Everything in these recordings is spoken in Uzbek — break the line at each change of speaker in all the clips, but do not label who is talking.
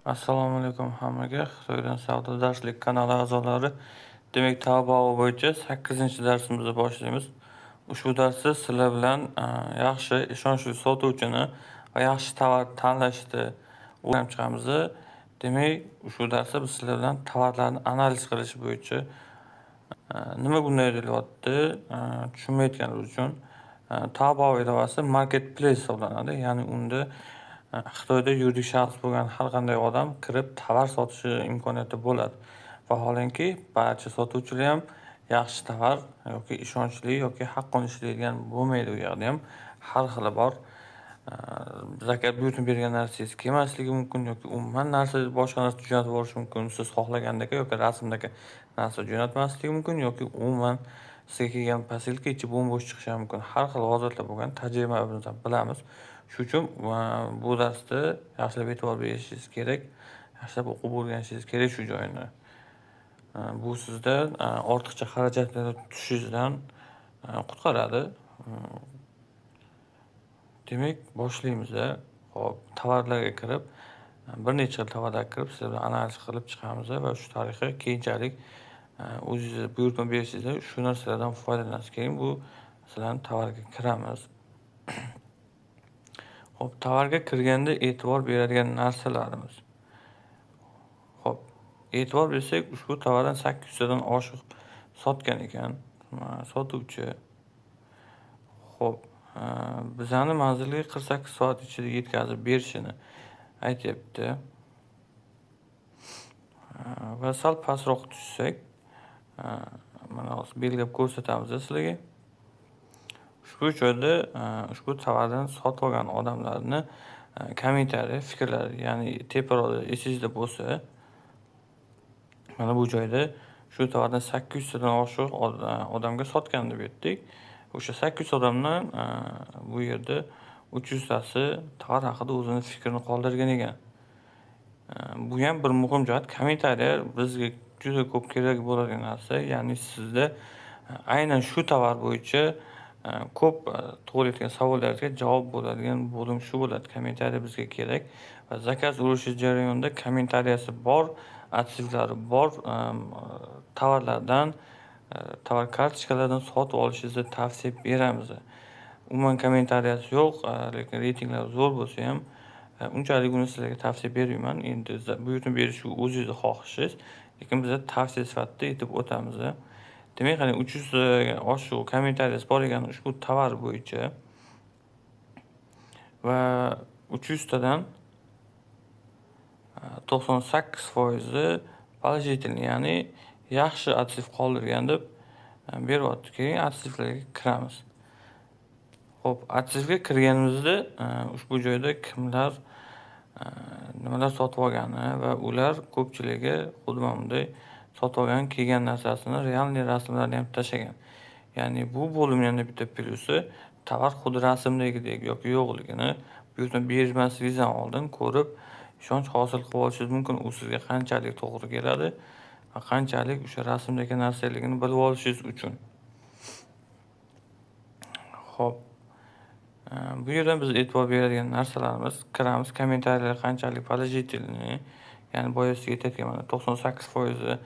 Assalomu alaykum hammaga. Xitoydan savdo darslik kanali a'zolari. Demak, Taobao bo'yicha 8-darsimizni boshlaymiz. Ushbu darsda sizlar bilan yaxshi ishonchli sotuvchini va yaxshi tovar tanlashni o'rganib chiqamiz. Demak, ushbu darsda biz sizlar bilan tovarlarni analiz qilish bo'yicha nima bunday deyilyapti, tushunmayotganlar uchun Taobao ilovasi marketplace hisoblanadi. Ya'ni unda Xitoyda yuridik shaxs bo'lgan har qanday odam kirib tovar sotishi imkoniyati bo'ladi. Vaholanki, barcha sotuvchilar ham yaxshi tovar yoki ishonchli yoki haqqoniy ishlaydigan bo'lmaydi. U yerda ham har xili bor. Zakat buyurtma bergan narsangiz kelmasligi mumkin yoki umuman boshqa narsa jo'natib yuborishi mumkin. Siz xohlagandek yoki rasmdagi narsa jo'natmasligi mumkin yoki umuman sizga kelgan posilka ichi bo'm-bo'sh chiqishi mumkin. Har xil vaziyatlar bo'lgan, tajribamizdan bilamiz. Shuning uchun bu darsda yaxshilab e'tibor berishingiz kerak. Yaxshilab o'qib o'rganishingiz kerak shu joyini. Bu sizda ortiqcha xarajatlar tushishdan qutqaradi. Demak, boshlaymiz. Xo'p, tovarlarga kirib, bir necha xil tovarlarga kirib, sizlar analiz qilib chiqamiz va shu tariqa keyinchalik o'zingiz buyurtma berishingizda shu narsalardan foydalanishingiz kerak. Bu sizlarning tovarga kiramiz. Xo'p, tovarga kirganda e'tibor beradigan narsalarimiz. Xo'p, e'tibor bersak, ushbu tovardan 800 tadan oshiq sotgan ekan sotuvchi. Xo'p, bizani manzilga 48 soat ichida yetkazib berishini aytyapti. Va sal pastroq tushsak, mana hozir belgilab ko'rsatamiz sizlarga. Ushbu joyda ushbu tovardan sotib olgan odamlarni kommentariy fikrlari, ya'ni teparoqda esingizda bo'lsa, mana bu joyda shu tovardan 800 tadan oshiq odamga sotgan deb aytdik. O'sha 800 odamdan bu yerda 300 tasi tovar haqida o'zini fikrini qoldirgan ekan. Bu ham bir muhim jihat. Kommentariyalar bizga juda ko'p kerak bo'ladigan narsa. Ya'ni sizda aynan shu tovar bo'yicha ko'p tug'ilayotgan savollarga javob bo'ladigan bo'lim shu bo'ladi. Kommentariya bizga kerak va zakaz urishingiz jarayonida kommentariyasi bor, arxivlari bor tovarlardan, tovar kartochkalaridan sotib olishingizni tavsiya beramiz. Umuman kommentariyasi yo'q, lekin reytinglari zo'r bo'lsa ham unchalik uni sizlarga tavsiya bermayman. Endi buyurtma berish o'zingizning xohishingiz, lekin biz tavsiya sifatida aytib o'tamiz. Demak, qani 300 ga oshiq kommentariyasi bor ekan ushbu tovar bo'yicha va 300 tadan 98% положительный, ya'ni yaxshi arxiv qoldirgan deb beryapti. Keyin arxivlarga kiramiz. Xo'p, arxivga kirganimizda ushbu joyda kimlar nimalar sotib olgani va ular ko'pchiligi xuddi mana bunday sotib olgan kelgan narsasini realniy rasmlarni ham tashlagan. Ya'ni bu bo'limning bitta plyusi tovar xuddi rasmdagidek yoki yo'qligini buyurtma bermasligingizdan oldin ko'rib ishonch hosil qilib olishingiz mumkin. U sizga qanchalik to'g'ri keladi va qanchalik o'sha rasmdagi narsaligini bilib olishingiz uchun. Xo'p, bu yerdan biz e'tibor beradigan narsalarimiz, kiramiz, kommentariyalar qanchalik положительный, ya'ni boya sizga aytayotgan 98%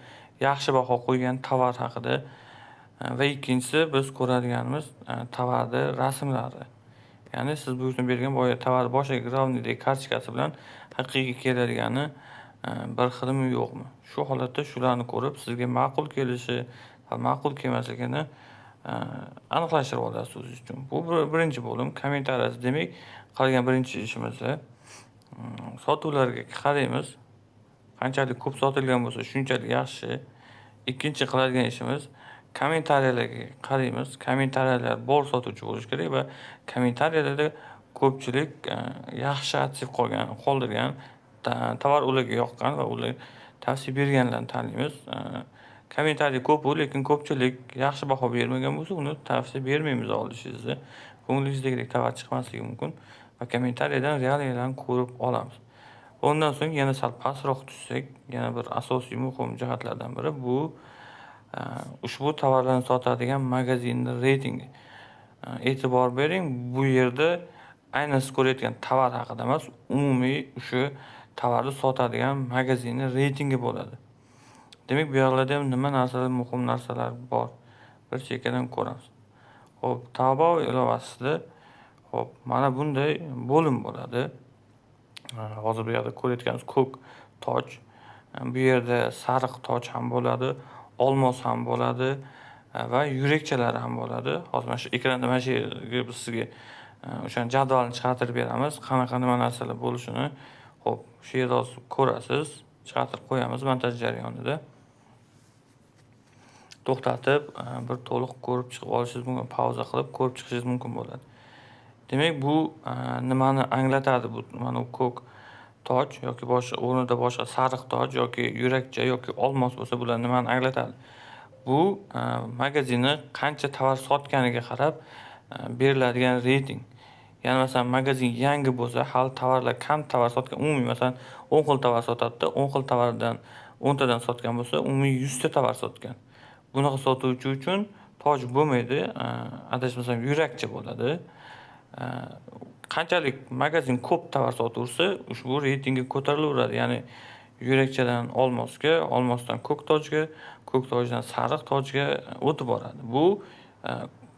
yaxshi baho qo'ygan tovar haqida va ikkinchisi biz ko'radiganimiz tovarning rasmlari. Ya'ni siz buyurtma bergan boya tovar boshidagi gravniydagi kartochkasi bilan haqiqiy keladigani bir xilmi yo'qmi? Shu holatda shularni ko'rib, sizga ma'qul kelishi va ma'qul kelmasligini aniqlashtirib olasiz o'zingiz uchun. Bu birinchi bo'lim kommentariyasi. Demak, qolgan birinchi ishimiz sotuvlarga qaraymiz. Qanchalik ko'p sotilgan bo'lsa, shunchalik yaxshi. Ikkinchi qiladigan ishimiz kommentariyalarga qaraymiz. Kommentariyalar bor sotuvchi bo'lish kerak va kommentariyalarda ko'pchilik yaxshi arxiv qoldirgan, tovar ularga yoqqan va ular tavsiya berganlarni tanlaymiz. Kommentariya ko'p, lekin ko'pchilik yaxshi baho bermagan bo'lsa, uni tavsiya bermaymiz olishingizni. Ko'nglingizdagidek tovar chiqmasligi mumkin va kommentariyadan realiylarni ko'rib olamiz. Ondan so'ng yana sal pastroq tushsak, yana bir asosiy muhim jihatlardan biri bu ushbu tovarlarni sotadigan magazinning reytingi. E'tibor bering, bu yerda aynan siz ko'rayotgan tovar haqida emas, umumiy o'sha tovarni sotadigan magazinni reytingi bo'ladi. Demak, bu yerlarda ham nima narsalar, muhim narsalar bor. Bir chekkadan ko'ramiz. Xo'p, Taobao ilovasida mana bunday bo'lim bo'ladi. Hozir bu yerda ko'rayotganimiz ko'k toj. Bu yerda sariq toj ham bo'ladi, olmos ham bo'ladi va yurakchalar ham bo'ladi. Hozir mana shu ekranda mana shu yerga biz sizga o'sha jadvalni chiqartirib beramiz. Qanaqa nima narsalar bo'lishini. Xo'p, shu yerda ko'rasiz. Chiqartirib qo'yamiz montaj jarayonida. To'xtatib, bir to'liq ko'rib chiqib olishingiz mumkin, pauza qilib ko'rib chiqishingiz mumkin bo'ladi. Demak, bu nimani anglatadi? Bu mana bu ko'k toj yoki boshqa o'rnida boshqa sariq toj yoki yurakcha yoki olmos bo'lsa, bular nimani anglatadi? Bu magazinni qancha tovar sotganiga qarab beriladigan reyting. Ya'ni masalan, magazin yangi bo'lsa, hali tovarlar kam tovar sotgan, umumiy masalan 10 xil tovar sotadi-da, 10 xil tovardan 10 tadan sotgan bo'lsa, umumiy 100 ta tovar sotgan. Bunaqa sotuvchi uchun toj bo'lmaydi, adashmasam yurakcha bo'ladi. Qanchalik magazin ko'p tovar sotaversa, ushbu reytingi ko'tarilaveradi. Ya'ni yurakchadan olmosga, olmosdan ko'k tojga, ko'k tojdan sariq tojga o'tib boradi. Bu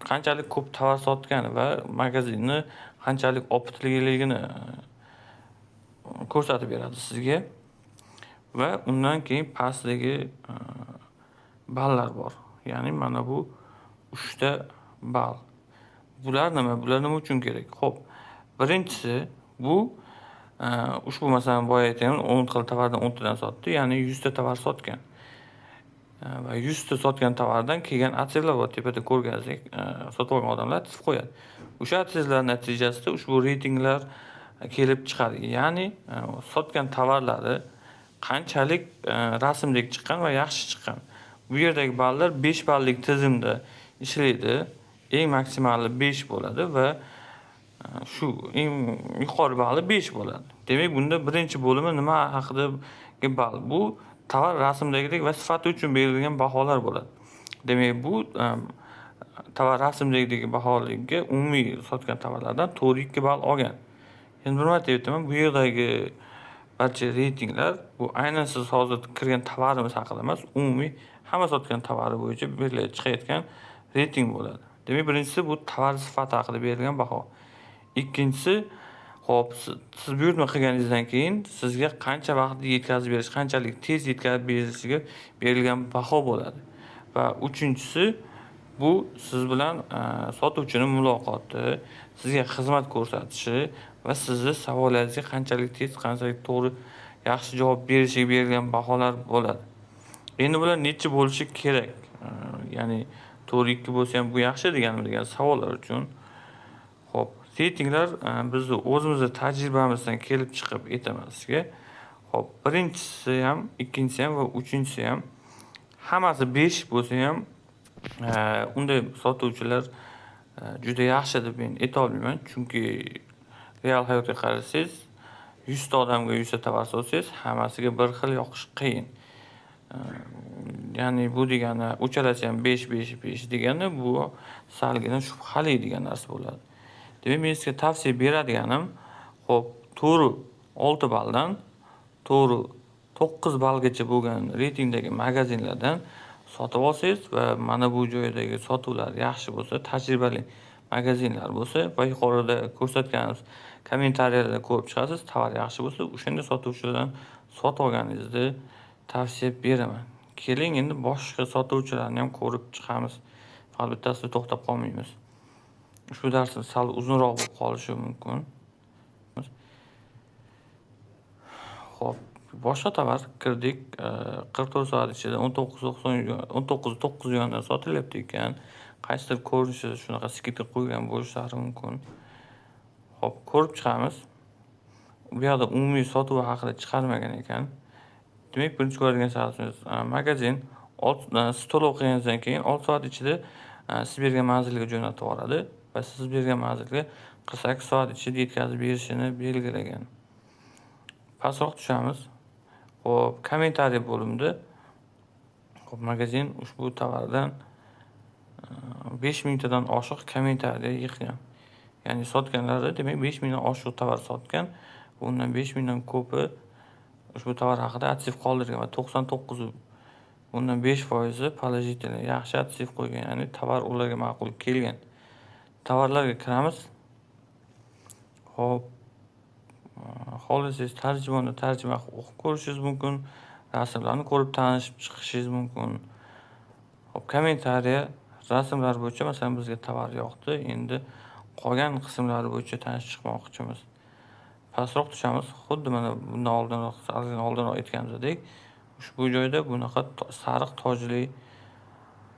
qanchalik ko'p tovar sotgani va magazinni qanchalik opitligini ko'rsatib beradi sizga. Va undan keyin pastdagi ballar bor. Ya'ni mana bu 3 ta ball. Bular nima? Bular nima uchun kerak? Xo'p, birinchisi bu ushbu masalan boya aytgan 10 xil tovardan 10 tadan sotdi, ya'ni 100 ta tovar sotgan. Va 100 ta sotgan tovardan kelgan atsezlar bor, tepada ko'rganingizdek, sotib olgan odamlar tizib qo'yadi. O'sha atsezlar natijasida ushbu reytinglar kelib chiqadi. Ya'ni sotgan tovarlari qanchalik rasmdek chiqqan va yaxshi chiqqan. Bu yerdagi ballar 5 ballik tizimda ishlaydi. Eng maksimali 5 bo'ladi va shu eng yuqori balli 5 bo'ladi. Demak, bunda birinchi bo'limi nima haqidagi ball? Bu tovar rasmdagidek va sifati uchun berilgan baholar bo'ladi. Demak, bu tovar rasmdagidagi baholarga umumiy sotgan tovarlardan 4.2 ball olgan. Endi bir marta aytaman, bu yerdagi barcha reytinglar bu aynan siz hozir kirgan tovarimiz haqida emas, umumiy hamma sotgan tovari bo'yicha berilib chiqayotgan reyting bo'ladi. Demak, birinchisi bu tovar sifati haqida berilgan baho. Ikkinchisi, xo'p, siz buyurtma qilganingizdan keyin sizga qancha vaqtda yetkazib berish, qanchalik tez yetkazib berishiga berilgan baho bo'ladi. Va uchinchisi, bu siz bilan sotuvchining muloqoti, sizga xizmat ko'rsatishi va sizni savollaringizga qanchalik tez, qanchalik to'g'ri, yaxshi javob berishiga berilgan baholar bo'ladi. Endi bular necha bo'lishi kerak? Ya'ni 4.2 bo'lsa ham bu yaxshi degan savollar uchun. Xo'p, reytinglar bizni o'zimizning tajribamizdan kelib chiqib aytaman sizga. Xo'p, birinchisi ham, ikkinchisi ham va uchinchisi ham hammasi 5 bo'lsa ham unday sotuvchilar juda yaxshi deb men ayta olmayman, chunki real hayotga qarasangiz 100 ta odamga 100 ta tovar sotsangiz, hammasiga bir xil yoqish qiyin. Ya'ni bu degani uchalasi ham 5 degani bu salgina shubhali degan narsa bo'ladi. Demak, men sizga tavsiya beradiganim, xo'p, to'g'ri 6 balldan to'g'ri 9 ballgacha bo'lgan reytingdagi magazinlardan sotib olsangiz va mana bu joydagi sotuvlar yaxshi bo'lsa, tajribali magazinlar bo'lsa va yuqorida ko'rsatganimiz kommentariyalarda ko'rib chiqasiz, tovar yaxshi bo'lsa, o'shanda sotuvchilardan sotib olganingizni tavsiya beraman. Keling, endi boshqa sotuvchilarni ham ko'rib chiqamiz. Faqat bittasida to'xtab qolmaymiz. Ushbu darsimiz sal uzunroq bo'lib qolishi mumkin. Xo'p, boshqa tovar kirdik. 44 soat ichida 19.9 yuandan sotilyapti ekan. Qaysidir ko'rinishida shunaqa skidka qo'ygan bo'lishlari mumkin. Xo'p, ko'rib chiqamiz. Bu yerda umumiy sotuv haqida chiqarmagan ekan. Demak, birinchi ko'radigan shaxsimiz magazin siz to'lov qilganingizdan keyin 6 soat ichida siz bergan manzilga jo'natib yuboradi va siz bergan manzilga 48 soat ichida yetkazib berishini belgilagan. Pastroq tushamiz. Xo'p, kommentariy bo'limida xo'p, magazin ushbu tovardan 5000 tadan oshiq kommentariya yig'gan. Ya'ni sotganlari demak 5000 dan oshiq tovar sotgan. Bundan 5000 dan ko'pi ushbu tovar haqida aktiv qoldirgan va 99 bundan 5% положительный yaxshi aktiv qo'ygan, ya'ni tovar ularga ma'qul kelgan. Tovarlarga kiramiz. Xo'p, xohlasangiz tarjimoni tarjima o'qib ko'rishingiz mumkin, rasmlarni ko'rib tanishib chiqishingiz mumkin. Xo'p, kommentariya rasmlar bo'yicha masalan bizga tovar yoqdi, endi qolgan qismlari bo'yicha tanishib chiqmoqchimiz. Pastroq tushamiz. Xuddi mana bundan oldinroq aytganimizdek, ushbu joyda bunaqa sariq tojli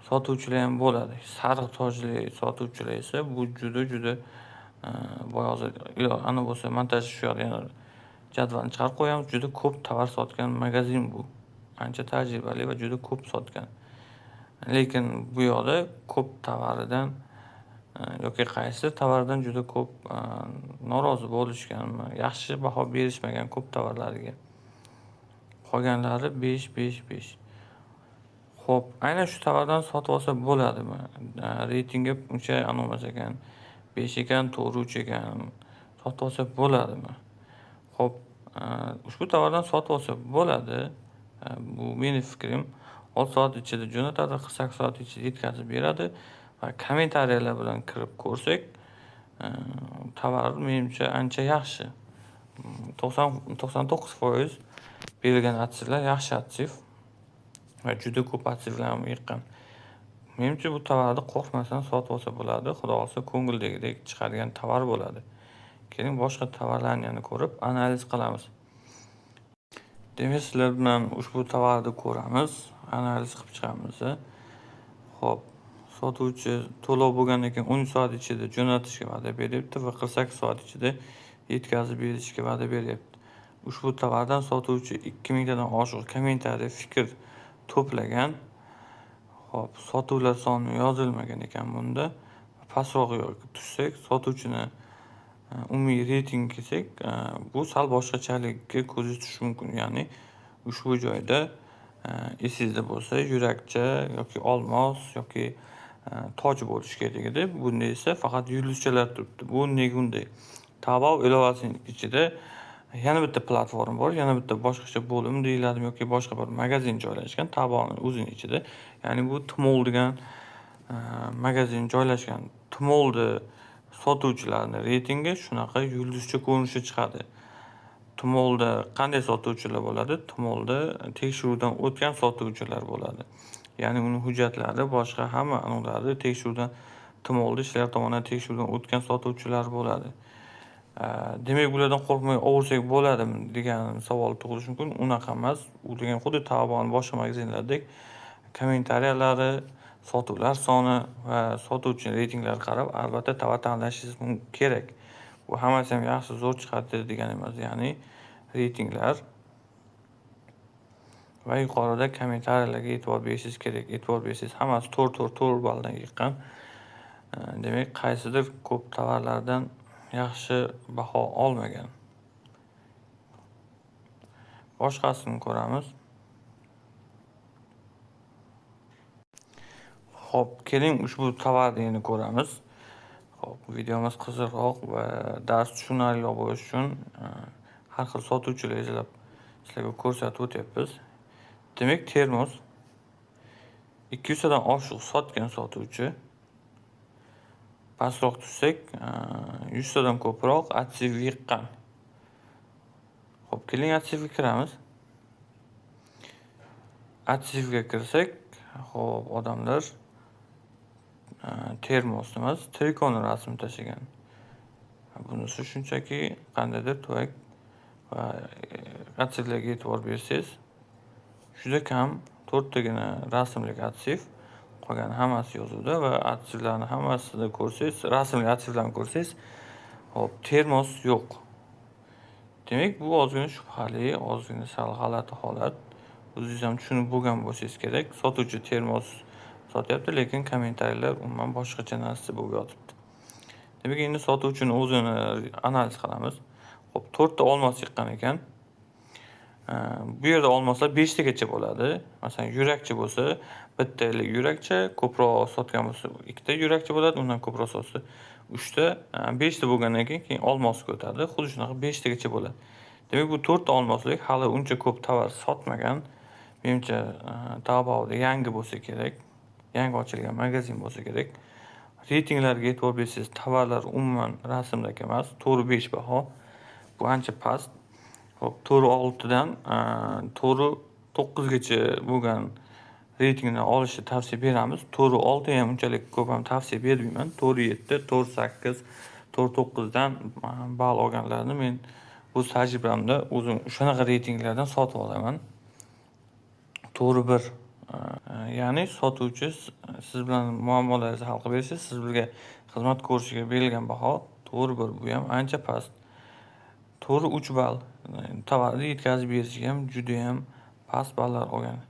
sotuvchilar ham bo'ladi. Sariq tojli sotuvchilar esa bu juda boyozor. Ana bo'lsa montajni shu yerga yana jadvalni chiqarib qo'yamiz. Juda ko'p tovar sotgan magazin bu. Ancha tajribali va juda ko'p sotgan. Lekin bu yoqda ko'p tovaridan yoki qaysi tovardan juda ko'p norozi bo'lishgan, yaxshi baho berishmagan ko'p tovarlariga. Qolganlari 5. Xo'p, aynan shu tovardan sotib olsa bo'ladimi? Reytingi uncha emas ekan, 5 ekan, 4 ekan. Sotib olsa bo'ladimi? Xo'p, ushbu tovardan sotib olsa bo'ladi. Bu meni fikrim. 6 soat ichida jo'natadi, 48 soat ichida yetkazib beradi va kommentariyalar bilan kirib ko'rsak, tovar menimcha ancha yaxshi. 99% berilgan aksiylar yaxshi aksiv va juda ko'p aksiylarni yiqqan. Menimcha bu tovarni qo'rqmasdan sotib olsa bo'ladi. Xudo olsa ko'ngildagidek chiqadigan tovar bo'ladi. Keling boshqa tovarlarni yana ko'rib analiz qilamiz. Demak, sizlar bilan ushbu tovarni ko'ramiz, analiz qilib chiqamiz. Xo'p, sotuvchi to'lov bo'lgandan keyin 13 soat ichida jo'natishga va'da beryapti va 48 soat ichida yetkazib berishga va'da beryapti. Ushbu tovardan sotuvchi 2000 tadan oshiq kommentariy fikr to'plagan. Xo'p, sotuvlar soni yozilmagan ekan bunda. Pastroqqa tushsak, sotuvchini umumiy reyting kelsak, bu sal boshqachalikka ko'z tutish mumkin. Ya'ni ushbu joyda esingizda bo'lsa, yurakcha yoki olmos yoki toj bo'lishi kerak edi. Bunda esa faqat yulduzchalar turibdi. Bu nega unday? Taobao ilovasining ichida yana bitta platforma bor, yana bitta boshqacha bo'lim deyiladimi yoki boshqa bir magazin joylashgan Taobaoning o'zining ichida. Ya'ni bu Tmall degan magazin joylashgan. Tmallda sotuvchilarning reytingi shunaqa yulduzcha ko'rinishda chiqadi. Tmallda qanday sotuvchilar bo'ladi? Tmallda tekshiruvdan o'tgan sotuvchilar bo'ladi. Ya'ni uning hujjatlari boshqa hamma aniqlari tekshiruvdan Tmallda ishlar tomonidan tekshiruvdan o'tgan sotuvchilar bo'ladi. Demak, bulardan qo'rqmay olsak bo'ladimi degan savol tug'ilishi mumkin. Unaqa emas. U degan xuddi Taobaoning boshqa magazinlaridek kommentariyalari, sotuvlar soni va sotuvchi reytinglariga qarab albatta tovar tanlashingiz kerak. Bu hammasi ham yaxshi zo'r chiqadi degan emas. Ya'ni reytinglar va yuqorida kommentariyalarga e'tibor berishingiz kerak. E'tibor bersangiz hammasi 4 balldan yiqqan. Demak, qaysidir ko'p tovarlardan yaxshi baho olmagan. Boshqasini ko'ramiz. Xo'p, keling ushbu tovarni endi ko'ramiz. Xo'p, videomiz qiziqroq va dars tushunarli bo'lishi uchun har xil sotuvchilar izlab sizlarga ko'rsatib o'tyapmiz. Demak, termos 200 tadan oshiq sotgan sotuvchi. Pastroq tushsak, 100 tadan ko'proq aktiv yiqqan. Xo'p, keling aktivga kiramiz. Aktivga kirsak, xo'p, odamlar termos emas, trikoni rasmini tashlagan. Bunisi shunchaki qandaydir tuvak va aktivlarga e'tibor bersangiz, juda kam 4 tagina rasmlik aktiv, qolgan hammasi yozuvda va aktivlarni hammasini ko'rsangiz, rasmli aktivlarni ko'rsangiz, hop, termos yo'q. Demak, bu ozgina shubhali, ozgina sal g'alati holat. O'zingiz ham tushunib bo'lgan bo'lsangiz kerak. Sotuvchi termos sotyapti, lekin kommentariyalar umuman boshqacha narsa bo'lib yotibdi. Demak, endi sotuvchini o'zini analiz qilamiz. Xo'p, 4 ta olmos yiqqan ekan. Bu yerda olmoslar 5 tagacha bo'ladi. Masalan, yurakcha bo'lsa, bittalik yurakcha, ko'proq sotgan bo'lsa, 2 ta yurakcha bo'ladi, undan ko'proq sotsa 3 ta, 5 ta bo'lgandan keyin olmosga o'tadi. Xuddi shunaqa 5 tagacha bo'ladi. Demak, bu 4 ta olmoslik hali uncha ko'p tovar sotmagan. Menimcha, Taobaoda yangi bo'lsa kerak. Yangi ochilgan magazin bo'lsa kerak. Reytinglarga e'tibor bersangiz, tovarlar umuman rasmdagi emas, 4.5 baho. Bu ancha past. Hop, 4.6 dan 4.9 gacha bo'lgan reytingni olishni tavsiya beramiz. 4.6 ham unchalik ko'p ham tavsiya bermayman. 4.7, 4.8, 4.9 dan ball olganlarni men o'z tajribamda o'zim shunaqa reytinglardan sotib olaman. 4.1, ya'ni sotuvchi siz bilan muammolaringizni hal qilib bersa, siz bizga xizmat ko'rsatishga berilgan baho 4.1. Bu ham ancha past. 4.3 ball tovarni yetkazib berishga ham juda ham past ballar olgan.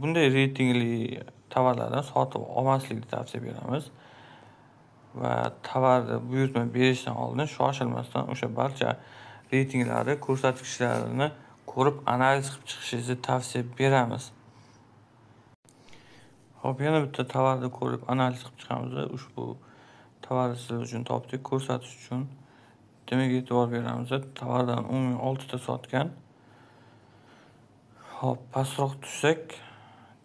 Bunday reytingli tovarlardan sotib olmaslikni tavsiya beramiz. Va tovarni buyurtma berishdan oldin shoshilmasdan o'sha barcha reytinglarni, ko'rsatkichlarini ko'rib analiz qilib chiqishingizni tavsiya beramiz. Hop, yana bitta tovarni ko'rib analiz qilib chiqamiz. Ushbu tovarni sizlar uchun topdik, ko'rsatish uchun. Demak, e'tibor beramiz. Tovardan umumiy 6 ta sotgan. Hop, pastroq tushsak,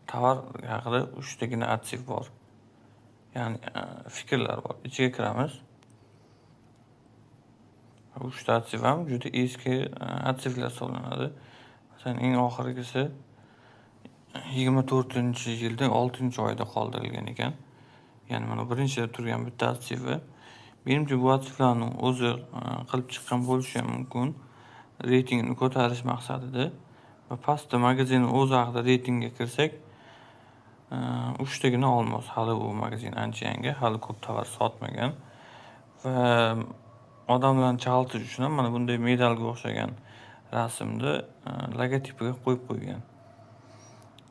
tovar haqida 3 tagina arxiv bor. Ya'ni fikrlar bor. Ichiga kiramiz. 3 ta arxiv ham juda eski arxivlar hisoblanadi. Masalan, eng oxirgisi 24-yilning 6-oyida qoldirilgan ekan. Ya'ni mana birinchida turgan bitta arxivi. Menimcha bu arxivlarning o'zi qilib chiqqan bo'lishi ham mumkin. Reytingni ko'tarish maqsadida. Va pastda magazinning o'zi haqida reytingga kirsak, 3 tagina olmos. Hali bu magazin ancha yangi, hali ko'p tovar sotmagan. Va odamlarni chalg'itish uchun ham mana bunday medalga o'xshagan rasmni logotipiga qo'yib qo'ygan.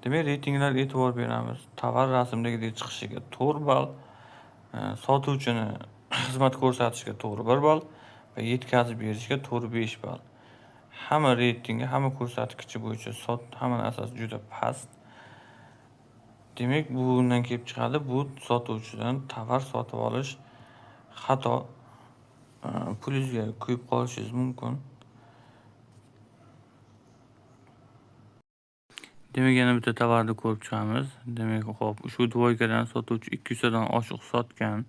Demak, reytinglarga e'tibor beramiz. Tovar rasmdagidek chiqishiga 4 ball, sotuvchini xizmat ko'rsatishga 4.1 ball va yetkazib berishga 4.5 ball. Hamma reytingi, hamma ko'rsatkichi bo'yicha hamma narsasi juda past. Demak, bundan kelib chiqadi, bu sotuvchidan tovar sotib olish xato. Pulingizga kuyib qolishingiz mumkin. Demak, yana bitta tovarni ko'rib chiqamiz. Demak, hop, ushbu dvoykadan sotuvchi 200 dan oshiq sotgan.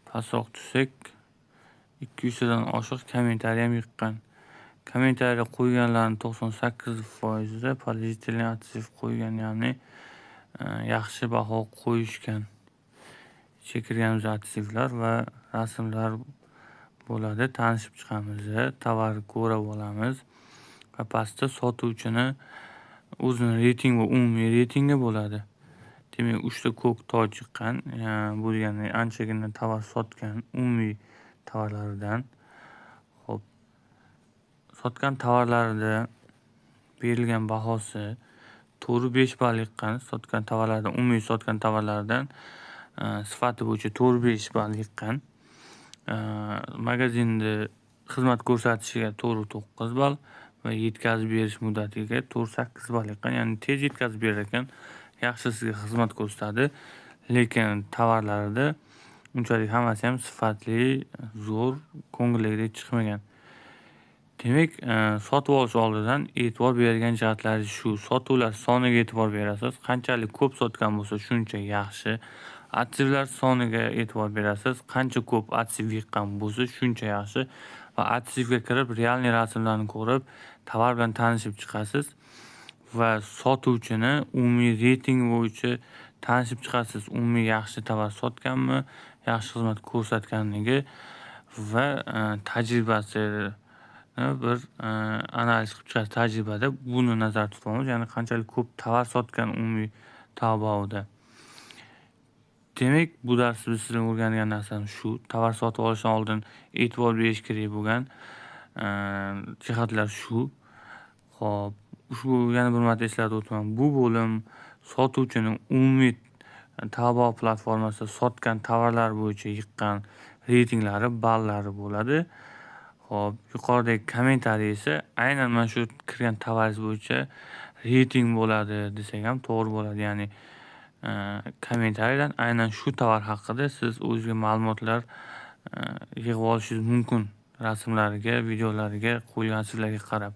Pastroq tushsak, 200 dan oshiq kommentariy ham yiqqan. Kommentariy qo'yganlarning 98% положительный arxiv qo'ygan, ya'ni yaxshi baho qo'yishgan. Ichiga kirganimiz arxivlar va rasmlar bo'ladi. Tanishib chiqamiz, tovarni ko'rib olamiz va pastda sotuvchini o'zini reyting va umumiy reytingi bo'ladi. Demak, 3 ta ko'k toj chiqqan. Bu degani anchagina tovar sotgan umumiy tovarlaridan. Hop, sotgan tovarlarida berilgan bahosi 4.5 ball yiqqan. Sotgan tovarlardan, umumiy sotgan tovarlardan sifati bo'yicha 4.5 ball yiqqan. Magazinni xizmat ko'rsatishiga 4.9 ball va yetkazib berish muddatiga 4.8 ball yiqqan. Ya'ni tez yetkazib berar ekan, yaxshi sizga xizmat ko'rsatadi. Lekin tovarlarida unchalik hammasi ham sifatli, zo'r, ko'ngildagidek chiqmagan. Demak, sotib olish oldidan e'tibor beradigan jihatlari shu. Sotuvlar soniga e'tibor berasiz. Qanchalik ko'p sotgan bo'lsa, shuncha yaxshi. Arxivlar soniga e'tibor berasiz. Qancha ko'p arxiv yiqqan bo'lsa, shuncha yaxshi. Va arxivga kirib, realniy rasmlarni ko'rib, tovar bilan tanishib chiqasiz va sotuvchini umumiy reyting bo'yicha tanishib chiqasiz. Umumiy yaxshi tovar sotganmi, yaxshi xizmat ko'rsatganligi va tajribasi bir analiz qilib chiqasiz. Tajribada buni nazarda tutamiz, ya'ni qanchalik ko'p tovar sotgan umumiy Taobaoda. Demak, bu darsda biz sizlarga o'rgangan narsamiz shu. Tovar sotib olishdan oldin e'tibor berish kerak bo'lgan jihatlar shu. Xo'p, ushbu yana bir marta eslatib o'taman. Bu bo'lim sotuvchining umumiy Taobao platformasida sotgan tovarlar bo'yicha yiqqan reytinglari, ballari bo'ladi. Xo'p, yuqoridagi kommentariy esa aynan mana shu kirgan tovaringiz bo'yicha reyting bo'ladi desak ham to'g'ri bo'ladi. Ya'ni kommentariyadan aynan shu tovar haqida siz o'zingizga ma'lumotlar yig'ib olishingiz mumkin. rasmlariga, videolariga qo'ygan sizlarga qarab.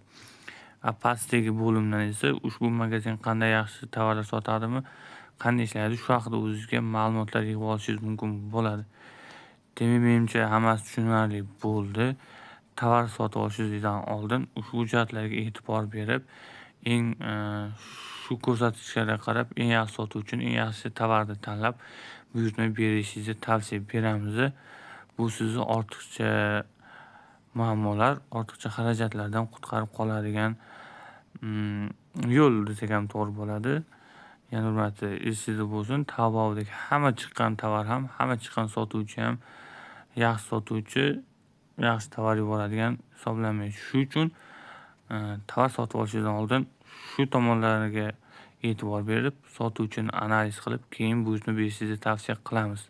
Pastdagi bo'limdan esa ushbu magazin qanday yaxshi tovarlar sotadimi, qanday ishlaydi, shu haqida o'zingizga ma'lumotlar yig'ib olishingiz mumkin bo'ladi. Demak, menimcha hammasi tushunarli bo'ldi. Tovar sotib olishingizdan oldin ushbu jihatlarga e'tibor berib, shu ko'rsatkichlarga qarab eng yaxshi sotuvchini, eng yaxshi tovarni tanlab buyurtma berishingizni tavsiya beramiz. Bu sizni ortiqcha muammolar, ortiqcha xarajatlardan qutqarib qoladigan yo'l desak ham to'g'ri bo'ladi. Yana bir marta esingizda bo'lsin, Taobaodagi hamma chiqqan tovar ham, hamma chiqqan sotuvchi ham yaxshi sotuvchi, yaxshi tovar yuboradigan hisoblanmaydi. Shuning uchun tovar sotib olishingizdan oldin shu tomonlarga e'tibor berib, sotuvchini analiz qilib, keyin buyurtma berishingizni tavsiya qilamiz.